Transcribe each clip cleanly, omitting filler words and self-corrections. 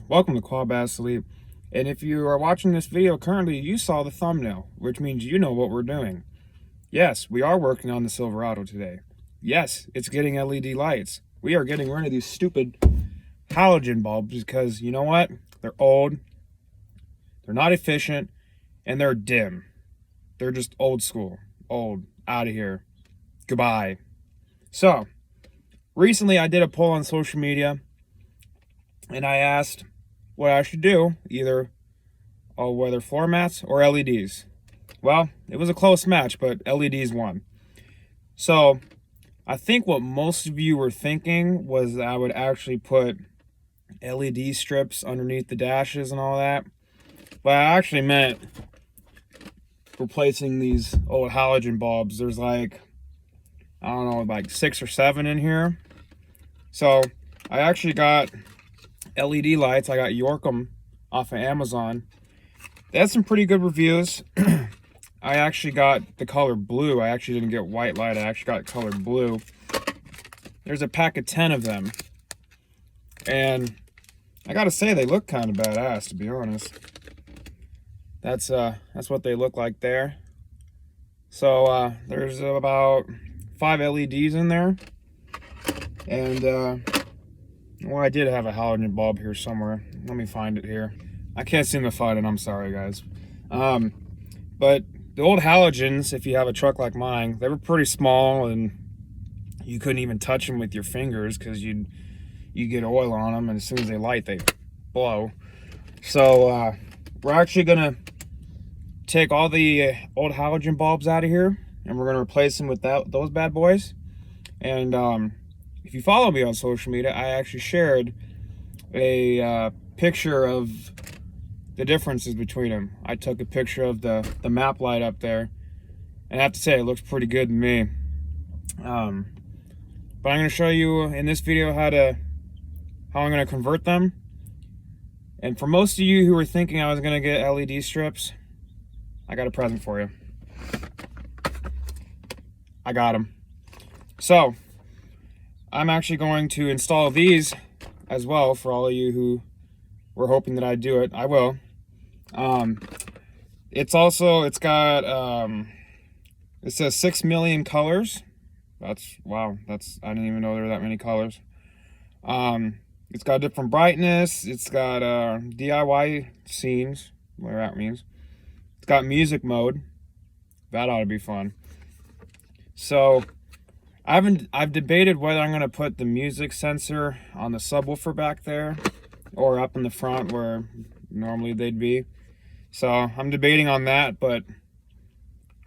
welcome to Quabass Sleep. And if you are watching this video currently, you saw the thumbnail, which means you know what we're doing. Yes, we are working on the Silverado today. Yes, it's getting LED lights. We are getting rid of these stupid halogen bulbs because, you know what? They're old, they're not efficient, and they're dim. They're just old school. Old. Out of here. Goodbye. So, recently I did a poll on social media, and I asked what I should do, either whether floor mats or LEDs. Well, it was a close match, but LEDs won. So, I think what most of you were thinking was that I would actually put LED strips underneath the dashes and all that. But I actually meant replacing these old halogen bulbs. There's like, I don't know, like 6 or 7 in here. So, I actually got LED lights. I got Yorkum off of Amazon. They had some pretty good reviews. I actually got the color blue. I actually didn't get white light. I actually got color blue. There's a pack of 10 of them. And I gotta say, they look kind of badass, to be honest. That's what they look like there. So there's about 5 LEDs in there. And well, I did have a halogen bulb here somewhere. Let me find it here. I can't seem to find it. I'm sorry, guys. But the old halogens, if you have a truck like mine, they were pretty small, and you couldn't even touch them with your fingers because you get oil on them, and as soon as they light, they blow. So we're actually gonna take all the old halogen bulbs out of here, and we're gonna replace them with those bad boys. And if you follow me on social media, I actually shared a picture of the differences between them. I took a picture of the map light up there, and I have to say it looks pretty good to me. But I'm going to show you in this video how I'm going to convert them. And for most of you who were thinking I was going to get LED strips, I got a present for you. I got them. So I'm actually going to install these as well for all of you who were hoping that I'd do it. I will. It's got it says 6 million colors. Wow, I didn't even know there were that many colors. It's got different brightness. It's got DIY scenes, whatever that means. It's got music mode. That ought to be fun. So I've debated whether I'm going to put the music sensor on the subwoofer back there or up in the front where normally they'd be. So I'm debating on that, but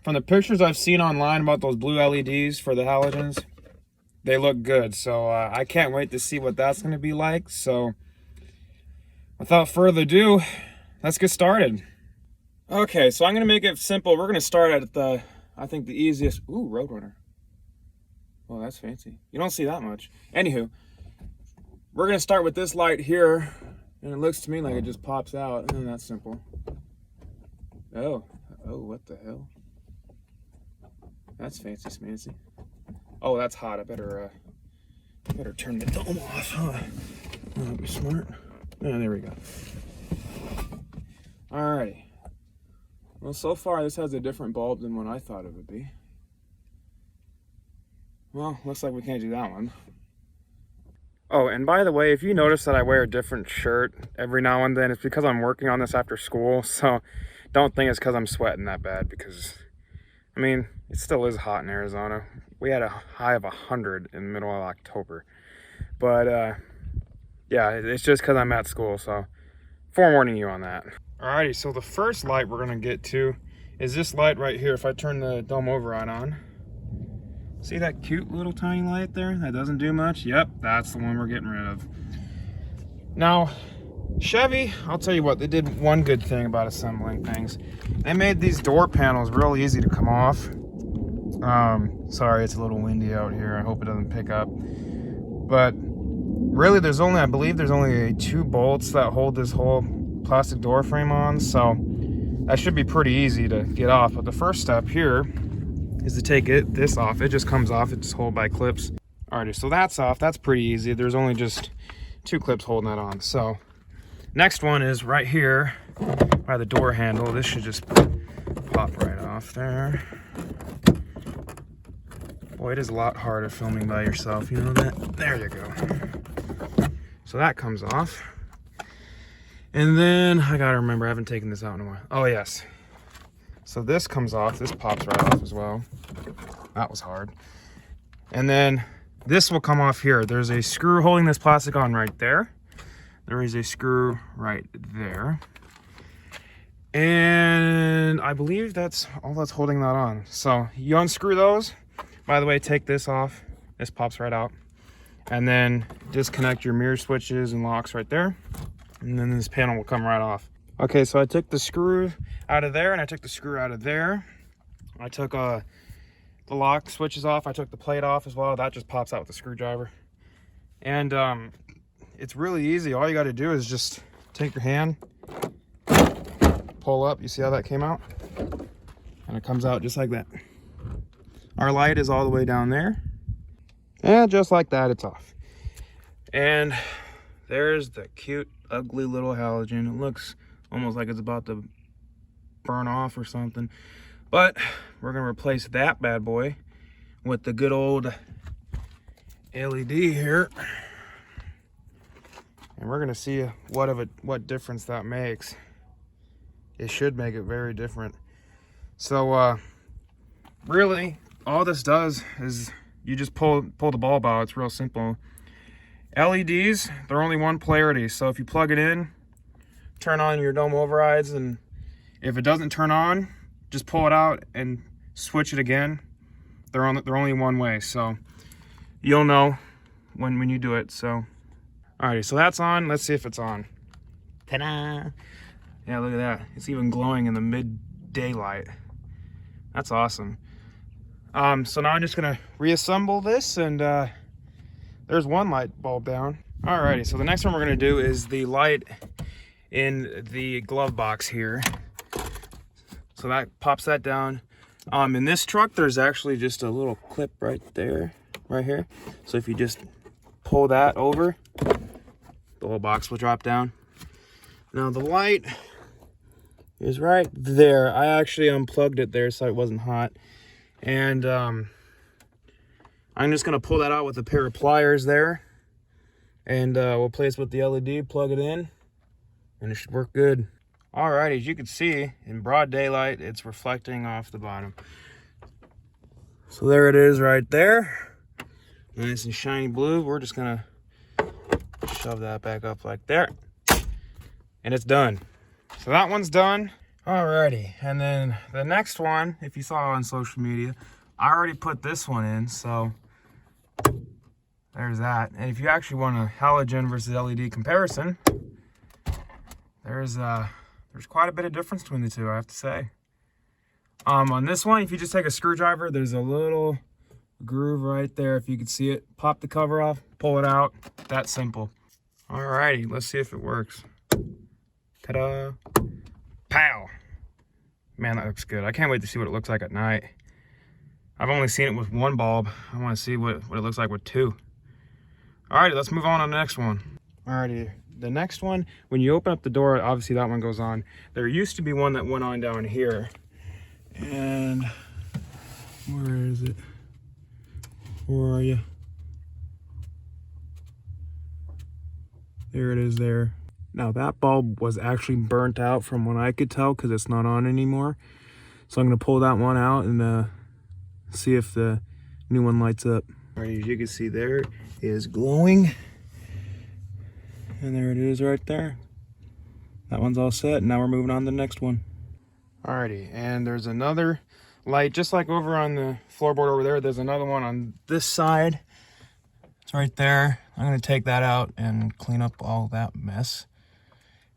from the pictures I've seen online about those blue LEDs for the halogens, they look good. So I can't wait to see what that's going to be like. So without further ado, let's get started. Okay, so I'm going to make it simple. We're going to start at I think the easiest. Ooh, Roadrunner. Oh, that's fancy. You don't see that much. Anywho, we're going to start with this light here, and it looks to me like it just pops out, and that's simple. Oh, what the hell? That's fancy smancy. Oh, that's hot. I better turn the dome off. Huh? That'd be smart. Oh, there we go. Alrighty. Well, so far this has a different bulb than what I thought it would be. Well, looks like we can't do that one. Oh, and by the way, if you notice that I wear a different shirt every now and then, it's because I'm working on this after school. So don't think it's because I'm sweating that bad, because, I mean, it still is hot in Arizona. We had a high of 100 in the middle of October. But, yeah, it's just because I'm at school, so forewarning you on that. Alrighty, so the first light we're going to get to is this light right here. If I turn the dome override on. See that cute little tiny light there? That doesn't do much? Yep, that's the one we're getting rid of. Now, Chevy, I'll tell you what, they did one good thing about assembling things. They made these door panels real easy to come off. Sorry, it's a little windy out here. I hope it doesn't pick up. But really, I believe there's only 2 bolts that hold this whole plastic door frame on. So that should be pretty easy to get off. But the first step here is to take this off. It just comes off. It's held by clips. Alrighty, so that's off. That's pretty easy. There's only just 2 clips holding that on. So Next one is right here by the door handle. This should just pop right off there. Boy, it is a lot harder filming by yourself, you know that? There you go. So that comes off. And then I gotta remember, I haven't taken this out in a while. Oh yes. So this comes off, this pops right off as well. That was hard. And then this will come off here. There's a screw holding this plastic on right there. There is a screw right there. And I believe that's all that's holding that on. So you unscrew those. By the way, take this off. This pops right out. And then disconnect your mirror switches and locks right there. And then this panel will come right off. Okay, so I took the screw out of there and I took the screw out of there. I took the lock switches off. I took the plate off as well. That just pops out with the screwdriver. And it's really easy. All you got to do is just take your hand, pull up. You see how that came out? And it comes out just like that. Our light is all the way down there. And just like that, it's off. And there's the cute, ugly little halogen. It looks almost like it's about to burn off or something. But we're going to replace that bad boy with the good old LED here. And we're going to see what difference that makes. It should make it very different. So really, all this does is you just pull the bulb out. It's real simple. LEDs, they're only one polarity. So if you plug it in, turn on your dome overrides, and if it doesn't turn on, just pull it out and switch it again. They're only one way. So you'll know when you do it. So alrighty, so that's on. Let's see if it's on. Ta-da! Yeah, look at that. It's even glowing in the mid-daylight. That's awesome. So now I'm just gonna reassemble this, and there's one light bulb down. Alrighty, so the next one we're gonna do is the light in the glove box here. So that pops that down. In this truck, there's actually just a little clip right there, right here. So if you just pull that over, the whole box will drop down. Now the light is right there. I actually unplugged it there so it wasn't hot. And I'm just gonna pull that out with a pair of pliers there, and we'll place with the LED, plug it in, and it should work good. Alright, as you can see, in broad daylight, it's reflecting off the bottom. So there it is right there. Nice and shiny blue. We're just gonna shove that back up like there. And it's done. So that one's done. Alrighty, and then the next one, if you saw on social media, I already put this one in, so there's that. And if you actually want a halogen versus LED comparison, there's quite a bit of difference between the two, I have to say. On this one, if you just take a screwdriver, there's a little groove right there, if you can see it. Pop the cover off, pull it out. That simple. Alrighty, let's see if it works. Ta-da! Pow! Man, that looks good. I can't wait to see what it looks like at night. I've only seen it with one bulb. I want to see what it looks like with two. Alrighty, let's move on to the next one. Alrighty, the next one, when you open up the door, obviously that one goes on. There used to be one that went on down here. And where is it? Where are you? There it is there. Now that bulb was actually burnt out from what I could tell because it's not on anymore. So I'm going to pull that one out and see if the new one lights up. Alright, as you can see, there is glowing. And there it is right there. That one's all set. Now we're moving on to the next one. Alrighty, and there's another light just like over on the floorboard over there. There's another one on this side. It's right there. I'm going to take that out and clean up all that mess.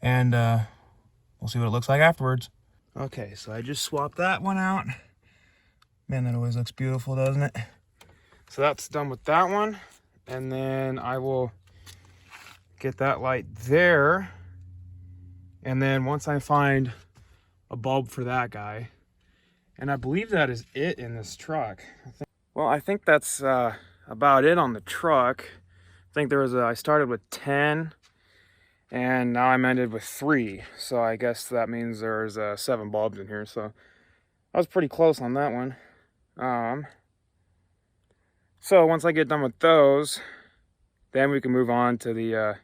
And we'll see what it looks like afterwards. Okay, so I just swapped that one out. Man, that always looks beautiful, doesn't it? So that's done with that one. And then I will get that light there. And then once I find a bulb for that guy, and I believe that is it in this truck. I think that's about it on the truck. I think I started with 10. And now I'm ended with 3. So I guess that means there's 7 bulbs in here. So I was pretty close on that one. So once I get done with those, then we can move on to the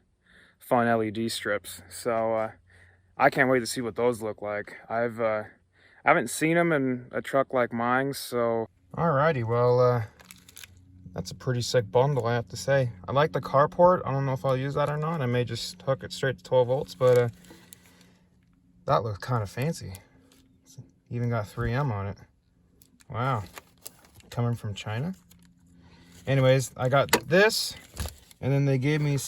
fun LED strips. So I can't wait to see what those look like. I haven't seen them in a truck like mine, so. Alrighty, well, that's a pretty sick bundle, I have to say. I like the carport. I don't know if I'll use that or not. I may just hook it straight to 12 volts, but that looks kind of fancy. It's even got 3M on it. Wow, coming from China. Anyways, I got this, and then they gave me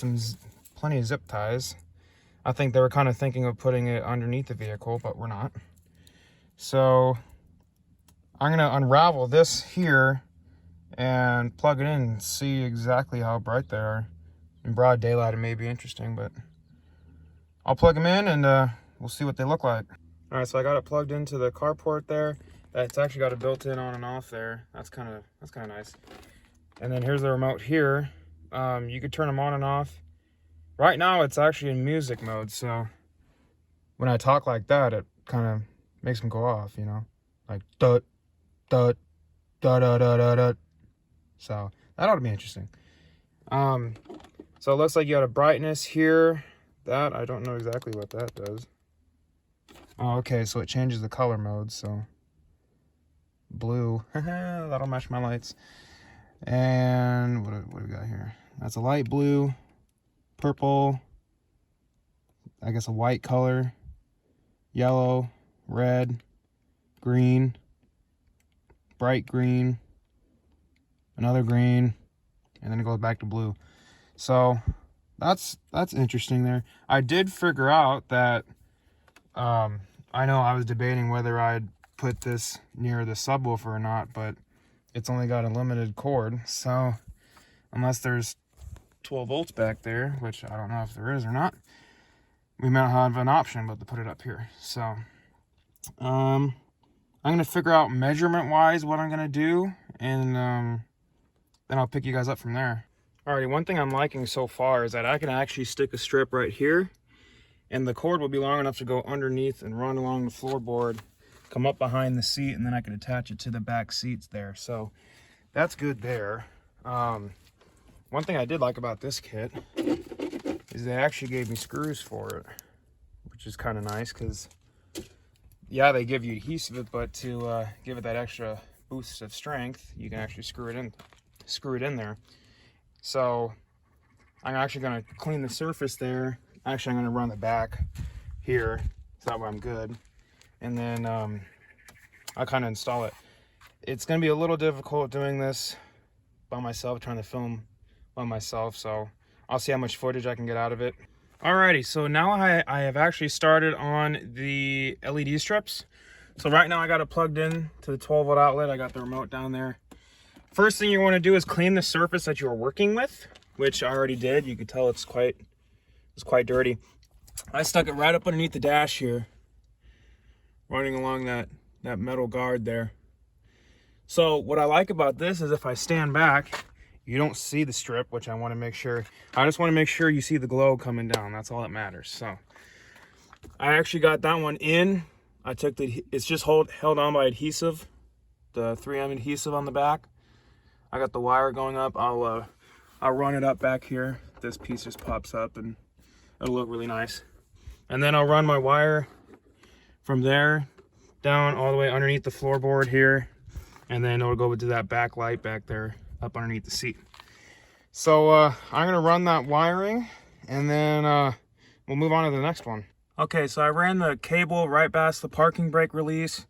plenty of zip ties. I think they were kind of thinking of putting it underneath the vehicle, but we're not. So I'm gonna unravel this here and plug it in and see exactly how bright they are. In broad daylight, it may be interesting, but I'll plug them in and we'll see what they look like. All right, so I got it plugged into the carport there. It's actually got a built-in on and off there. That's kind of nice. And then here's the remote here. You could turn them on and off. Right now, it's actually in music mode, so when I talk like that, it kind of makes them go off, you know, like dut, dut, dut, dut, dut, dut, dut. So that ought to be interesting. So it looks like you got a brightness here. That, I don't know exactly what that does. Oh, okay, so it changes the color mode, so blue, that'll match my lights. And what do we got here? That's a light blue, purple, I guess a white color, yellow, red, green, bright green, another green, and then it goes back to blue. So that's interesting there. I did figure out that I know I was debating whether I'd put this near the subwoofer or not, but it's only got a limited cord, so unless there's 12 volts back there, which I don't know if there is or not, we might have an option but to put it up here. So I'm gonna figure out measurement wise what I'm gonna do, and then I'll pick you guys up from there. Alrighty, one thing I'm liking so far is that I can actually stick a strip right here, and the cord will be long enough to go underneath and run along the floorboard, come up behind the seat, and then I can attach it to the back seats there. So that's good there. One thing I did like about this kit is they actually gave me screws for it, which is kind of nice because, yeah, they give you adhesive, but to give it that extra boost of strength, you can actually screw it in there. So I'm actually going to clean the surface there. Actually, I'm going to run the back here, so that way I'm good. And then I'll kind of install it. It's going to be a little difficult doing this by myself, trying to film by myself, so I'll see how much footage I can get out of it. Alrighty, so now I have actually started on the LED strips. So right now I got it plugged in to the 12 volt outlet. I got the remote down there. First thing you want to do is clean the surface that you're working with, which I already did. You could tell it's quite dirty. I stuck it right up underneath the dash here, running along that metal guard there. So what I like about this is if I stand back, you don't see the strip, which I want to make sure. I just want to make sure you see the glow coming down. That's all that matters. So I actually got that one in. I took it's just held on by adhesive, the 3M adhesive on the back. I got the wire going up. I'll run it up back here. This piece just pops up and it'll look really nice. And then I'll run my wire from there down all the way underneath the floorboard here, and then it'll go to that back light back there up underneath the seat. So I'm gonna run that wiring, and then we'll move on to the next one. Okay, so I ran the cable right past the parking brake release,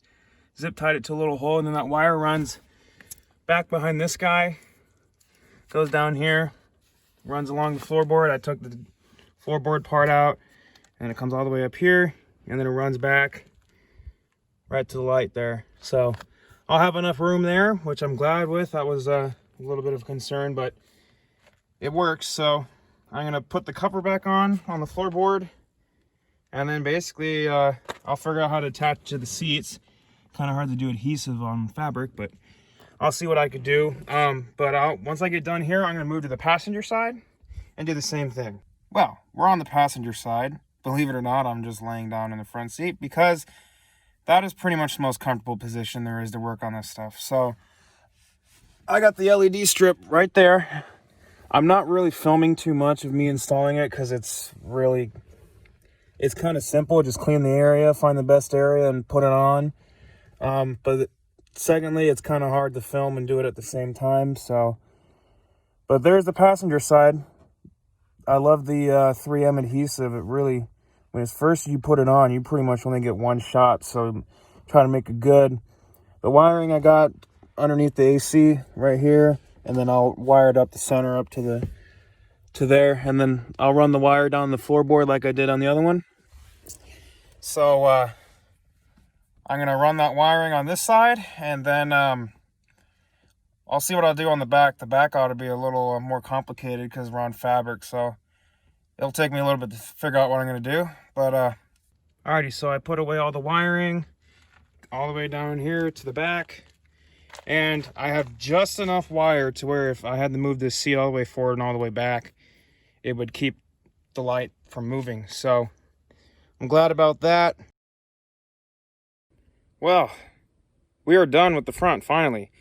zip tied it to a little hole, and then that wire runs back behind this guy, goes down here, runs along the floorboard. I took the floorboard part out, and it comes all the way up here, and then it runs back right to the light there. So I'll have enough room there, which I'm glad with. That was a little bit of concern, but it works. So I'm gonna put the cover back on the floorboard, and then basically I'll figure out how to attach to the seats. Kind of hard to do adhesive on fabric, but I'll see what I could do. But once I get done here, I'm gonna move to the passenger side and do the same thing. Well, we're on the passenger side. Believe it or not, I'm just laying down in the front seat because that is pretty much the most comfortable position there is to work on this stuff. So I got the LED strip right there. I'm not really filming too much of me installing it because it's kind of simple. Just clean the area, find the best area, and put it on. But secondly, it's kind of hard to film and do it at the same time. So, but there's the passenger side. I love the 3M adhesive. It really, when it's first you put it on, you pretty much only get one shot. So try to make it good. The wiring I got underneath the AC right here, and then I'll wire it up the center up to there, and then I'll run the wire down the floorboard like I did on the other one. So I'm gonna run that wiring on this side, and then I'll see what I'll do on the back. The back ought to be a little more complicated because we're on fabric, so it'll take me a little bit to figure out what I'm gonna do. But alrighty, so I put away all the wiring all the way down here to the back, and I have just enough wire to where if I had to move this seat all the way forward and all the way back, it would keep the light from moving. So I'm glad about that. Well, we are done with the front finally.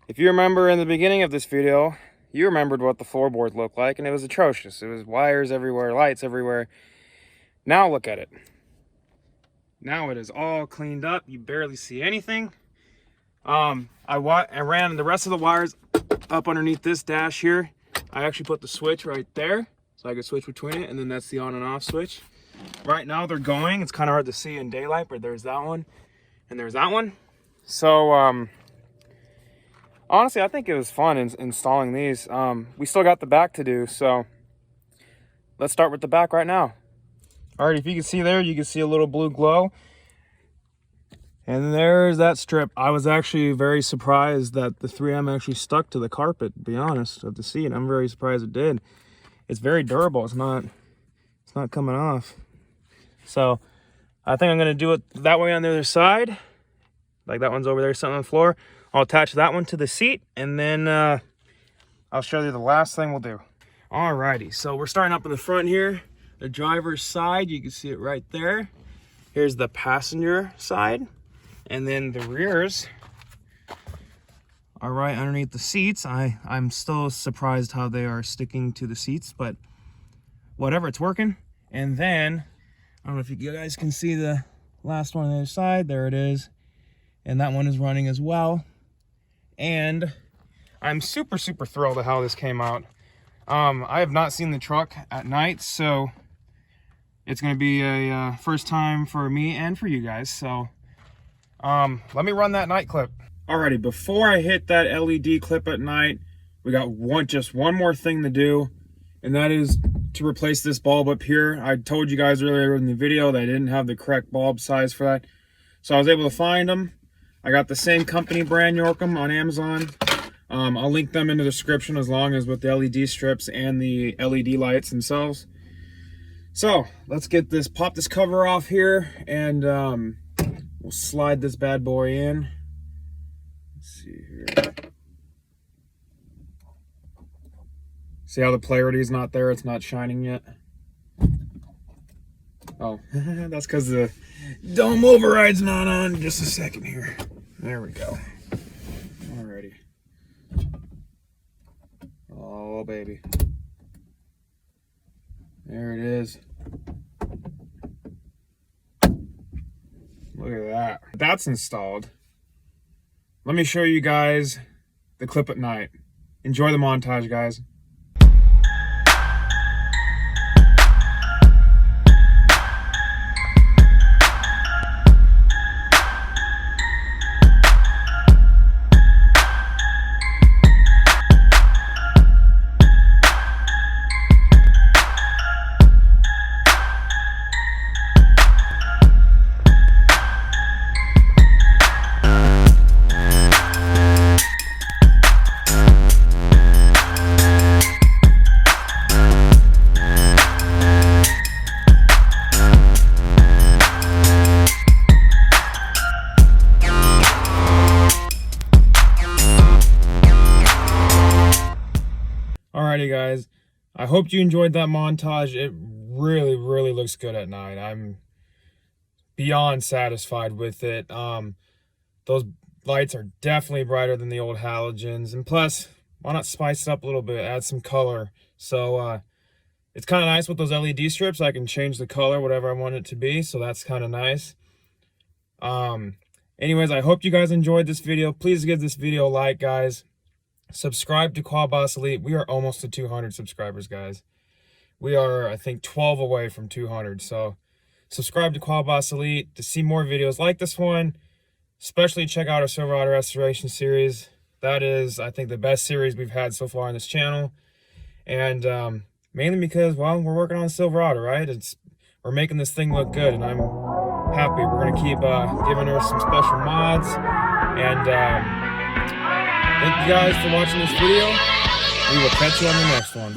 If you remember in the beginning of this video, you remembered what the floorboard looked like, and it was atrocious. It was wires everywhere, lights everywhere. Now look at it. Now it is all cleaned up. You barely see anything. I ran the rest of the wires up underneath this dash here. I actually put the switch right there so I could switch between it, and then that's the on and off switch. Right now they're going. It's kind of hard to see in daylight, but there's that one and there's that one. So honestly, I think it was fun installing these. We still got the back to do, so let's start with the back right now. All right, if you can see there, you can see a little blue glow. And there's that strip. I was actually very surprised that the 3M actually stuck to the carpet, to be honest, of the seat. I'm very surprised it did. It's very durable. It's not coming off. So I think I'm gonna do it that way on the other side. Like that one's over there sitting on the floor. I'll attach that one to the seat, and then I'll show you the last thing we'll do. Alrighty, so we're starting up in the front here. The driver's side, you can see it right there. Here's the passenger side. And then the rears are right underneath the seats. I'm still surprised how they are sticking to the seats, but whatever, it's working. And then, I don't know if you guys can see the last one on the other side. There it is. And that one is running as well. And I'm super thrilled at how this came out. I have not seen the truck at night, so it's going to be a first time for me and for you guys. So let me run that night clip. Alrighty, before I hit that LED clip at night, we got just one more thing to do, and that is to replace this bulb up here. I told you guys earlier in the video that I didn't have the correct bulb size for that, so I was able to find them. I got the same company brand Yorkum on Amazon. I'll link them in the description, as long as with the LED strips and the LED lights themselves. So let's pop this cover off here, and we'll slide this bad boy in. Let's see here. See how the clarity is not there? It's not shining yet. Oh, that's because the dome override's not on. Just a second here. There we go. Alrighty. Oh, baby. There it is. Look at that. That's installed. Let me show you guys the clip at night. Enjoy the montage, guys. Alrighty guys, I hope you enjoyed that montage. It really, really looks good at night. I'm beyond satisfied with it. Those lights are definitely brighter than the old halogens. And plus, why not spice it up a little bit, add some color. So it's kind of nice with those LED strips. I can change the color, whatever I want it to be. So that's kind of nice. Anyways, I hope you guys enjoyed this video. Please give this video a like, guys. Subscribe to Quad Boss Elite. We are almost to 200 subscribers, guys. We are, I think, 12 away from 200. So subscribe to Quad Boss Elite to see more videos like this one. Especially check out our Silverado Restoration series. That is, I think, the best series we've had so far on this channel. And mainly because, well, we're working on Silverado, right? We're making this thing look good, and I'm happy. We're going to keep giving her some special mods. And thank you guys for watching this video. We will catch you on the next one.